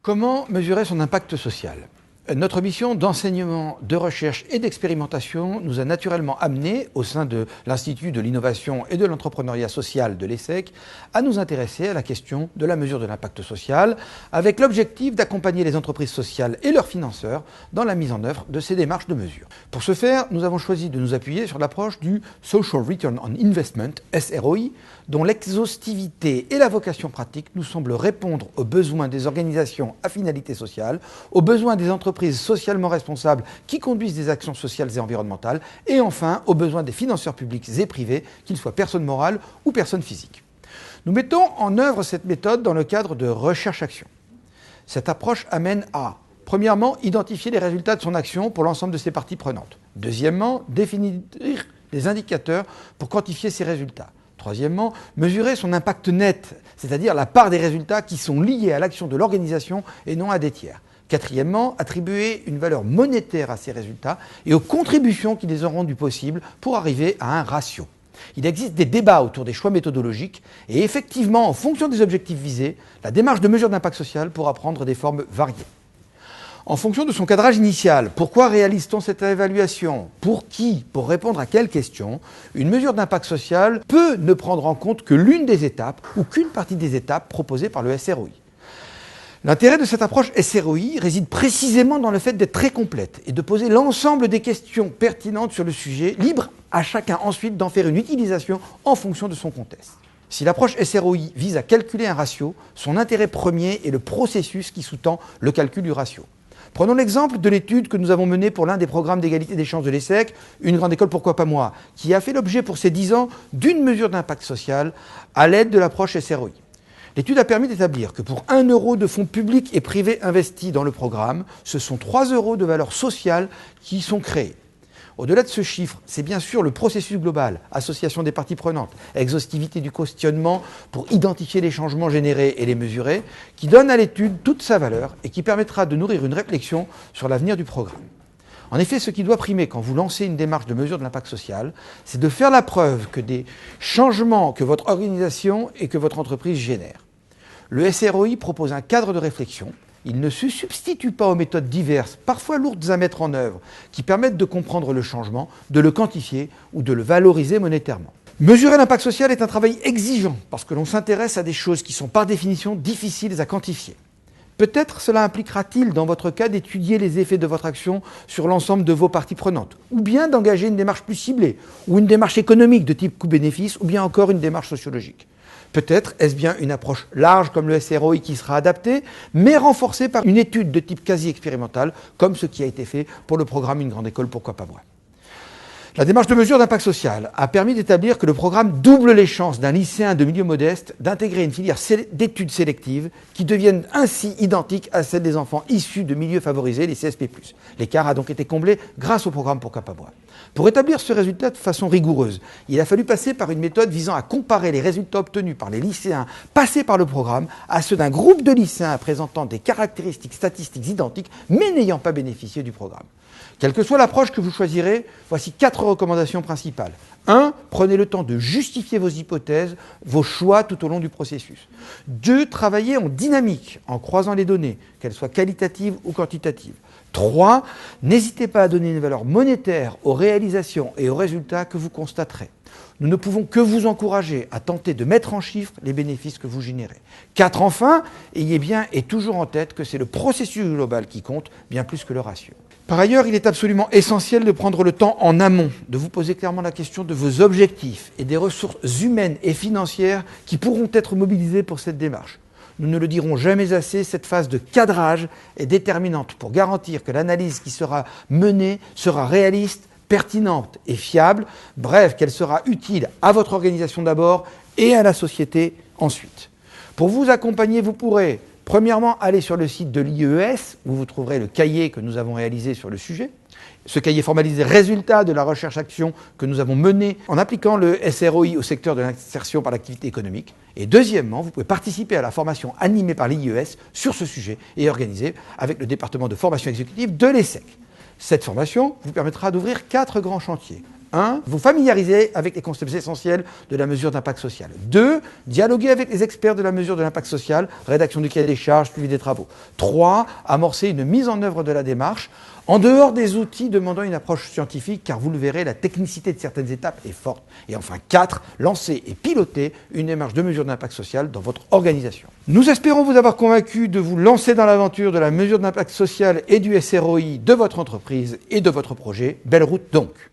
Comment mesurer son impact social ? Notre mission d'enseignement, de recherche et d'expérimentation nous a naturellement amenés, au sein de l'Institut de l'innovation et de l'entrepreneuriat social de l'ESSEC, à nous intéresser à la question de la mesure de l'impact social, avec l'objectif d'accompagner les entreprises sociales et leurs financeurs dans la mise en œuvre de ces démarches de mesure. Pour ce faire, nous avons choisi de nous appuyer sur l'approche du Social Return on Investment, SROI, dont l'exhaustivité et la vocation pratique nous semblent répondre aux besoins des organisations à finalité sociale, aux besoins des entreprises socialement responsables qui conduisent des actions sociales et environnementales, et enfin aux besoins des financeurs publics et privés, qu'ils soient personnes morales ou personnes physiques. Nous mettons en œuvre cette méthode dans le cadre de recherche-action. Cette approche amène à, premièrement, identifier les résultats de son action pour l'ensemble de ses parties prenantes. Deuxièmement, définir des indicateurs pour quantifier ces résultats. Troisièmement, mesurer son impact net, c'est-à-dire la part des résultats qui sont liés à l'action de l'organisation et non à des tiers. Quatrièmement, attribuer une valeur monétaire à ces résultats et aux contributions qui les ont rendus possibles pour arriver à un ratio. Il existe des débats autour des choix méthodologiques et effectivement, en fonction des objectifs visés, la démarche de mesure d'impact social pourra prendre des formes variées. En fonction de son cadrage initial, pourquoi réalise-t-on cette évaluation ? Pour qui ? Pour répondre à quelle question ? Une mesure d'impact social peut ne prendre en compte que l'une des étapes ou qu'une partie des étapes proposées par le SROI. L'intérêt de cette approche SROI réside précisément dans le fait d'être très complète et de poser l'ensemble des questions pertinentes sur le sujet, libre à chacun ensuite d'en faire une utilisation en fonction de son contexte. Si l'approche SROI vise à calculer un ratio, son intérêt premier est le processus qui sous-tend le calcul du ratio. Prenons l'exemple de l'étude que nous avons menée pour l'un des programmes d'égalité des chances de l'ESSEC, Une grande école, pourquoi pas moi, qui a fait l'objet pour ces 10 ans d'une mesure d'impact social à l'aide de l'approche SROI. L'étude a permis d'établir que pour 1 euro de fonds publics et privés investis dans le programme, ce sont 3 euros de valeur sociale qui sont créés. Au-delà de ce chiffre, c'est bien sûr le processus global, association des parties prenantes, exhaustivité du questionnement pour identifier les changements générés et les mesurer, qui donne à l'étude toute sa valeur et qui permettra de nourrir une réflexion sur l'avenir du programme. En effet, ce qui doit primer quand vous lancez une démarche de mesure de l'impact social, c'est de faire la preuve que des changements que votre organisation et que votre entreprise génèrent. Le SROI propose un cadre de réflexion. Il ne se substitue pas aux méthodes diverses, parfois lourdes à mettre en œuvre, qui permettent de comprendre le changement, de le quantifier ou de le valoriser monétairement. Mesurer l'impact social est un travail exigeant parce que l'on s'intéresse à des choses qui sont par définition difficiles à quantifier. Peut-être cela impliquera-t-il dans votre cas d'étudier les effets de votre action sur l'ensemble de vos parties prenantes, ou bien d'engager une démarche plus ciblée, ou une démarche économique de type coût-bénéfice, ou bien encore une démarche sociologique. Peut-être est-ce bien une approche large comme le SROI qui sera adaptée, mais renforcée par une étude de type quasi-expérimental, comme ce qui a été fait pour le programme Une grande école, pourquoi pas moi. La démarche de mesure d'impact social a permis d'établir que le programme double les chances d'un lycéen de milieu modeste d'intégrer une filière d'études sélectives qui deviennent ainsi identiques à celles des enfants issus de milieux favorisés, les CSP+. L'écart a donc été comblé grâce au programme Pourquoi pas moi. Pour établir ce résultat de façon rigoureuse, il a fallu passer par une méthode visant à comparer les résultats obtenus par les lycéens passés par le programme à ceux d'un groupe de lycéens présentant des caractéristiques statistiques identiques mais n'ayant pas bénéficié du programme. Quelle que soit l'approche que vous choisirez, voici 4 recommandations principales. 1. Prenez le temps de justifier vos hypothèses, vos choix tout au long du processus. 2. Travaillez en dynamique, en croisant les données, qu'elles soient qualitatives ou quantitatives. 3. N'hésitez pas à donner une valeur monétaire aux réalisations et aux résultats que vous constaterez. Nous ne pouvons que vous encourager à tenter de mettre en chiffres les bénéfices que vous générez. 4. Enfin, ayez bien et toujours en tête que c'est le processus global qui compte, bien plus que le ratio. Par ailleurs, il est absolument essentiel de prendre le temps en amont, de vous poser clairement la question de vos objectifs et des ressources humaines et financières qui pourront être mobilisées pour cette démarche. Nous ne le dirons jamais assez, cette phase de cadrage est déterminante pour garantir que l'analyse qui sera menée sera réaliste, pertinente et fiable, bref, qu'elle sera utile à votre organisation d'abord et à la société ensuite. Pour vous accompagner, vous pourrez premièrement aller sur le site de l'IEES où vous trouverez le cahier que nous avons réalisé sur le sujet. Ce cahier formalise les résultats de la recherche-action que nous avons menée en appliquant le SROI au secteur de l'insertion par l'activité économique. Et deuxièmement, vous pouvez participer à la formation animée par l'IEES sur ce sujet et organisée avec le département de formation exécutive de l'ESSEC. Cette formation vous permettra d'ouvrir 4 grands chantiers. 1. Vous familiariser avec les concepts essentiels de la mesure d'impact social. 2. Dialoguer avec les experts de la mesure de l'impact social, rédaction du cahier des charges, suivi des travaux. 3. Amorcer une mise en œuvre de la démarche en dehors des outils demandant une approche scientifique, car vous le verrez, la technicité de certaines étapes est forte. Et enfin 4. Lancer et piloter une démarche de mesure d'impact social dans votre organisation. Nous espérons vous avoir convaincu de vous lancer dans l'aventure de la mesure d'impact social et du SROI de votre entreprise et de votre projet. Belle route donc.